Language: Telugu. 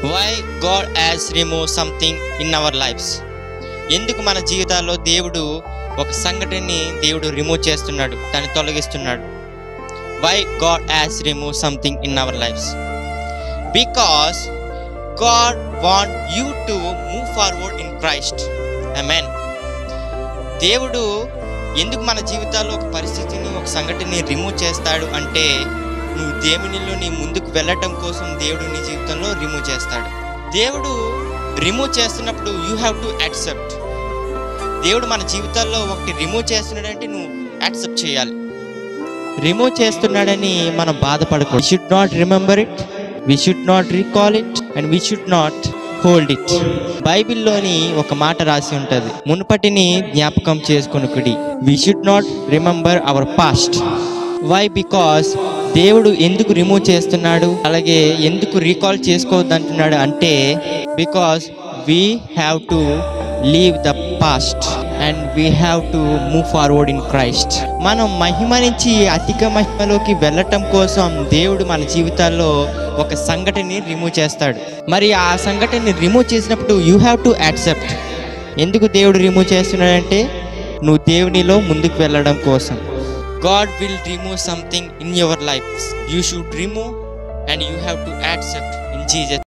Why God has remove something in our lives. ఎందుకు మన జీవితాల్లో దేవుడు ఒక సంఘటనని దేవుడు రిమూవ్ చేస్తున్నాడు, దాన్ని తొలగిస్తున్నాడు. Why God has remove something in our lives? Because God want you to move forward in Christ. Amen. దేవుడు ఎందుకు మన జీవితాల్లో ఒక పరిస్థితిని, ఒక సంఘటనని రిమూవ్ చేస్తాడు అంటే, నువ్వు దేవునిలో నీ ముందుకు వెళ్ళటం కోసం దేవుడు నీ జీవితంలో రిమూవ్ చేస్తాడు. దేవుడు రిమూవ్ చేస్తున్నప్పుడు యూ హ్యావ్ టు యాక్సెప్ట్. దేవుడు మన జీవితాల్లో ఒకటి రిమూవ్ చేస్తున్నాడంటే నువ్వు యాక్సెప్ట్ చేయాలి. రిమూవ్ చేస్తున్నాడని మనం బాధపడకూడదు. We should not remember it, we should not recall it and we should not hold it. బైబిల్లోని ఒక మాట రాసి ఉంటుంది, మునుపటిని జ్ఞాపకం చేసుకొనుకుడి. We should not remember our past. Why? Because దేవుడు ఎందుకు రిమూవ్ చేస్తున్నాడు, అలాగే ఎందుకు రీకాల్ చేసుకోవద్దు అంటున్నాడు అంటే, because we have to leave the past and we have to move forward in Christ. మనం మహిమ నుంచి అధిక మహిమలోకి వెళ్ళటం కోసం దేవుడు మన జీవితాల్లో ఒక సంఘటనని రిమూవ్ చేస్తాడు. మరి ఆ సంఘటనని రిమూవ్ చేసినప్పుడు యూ హ్యావ్ టు యాక్సెప్ట్. ఎందుకు దేవుడు రిమూవ్ చేస్తున్నాడంటే, నువ్వు దేవునిలో ముందుకు వెళ్ళడం కోసం. God will remove something in your life. You should remove and you have to accept in Jesus.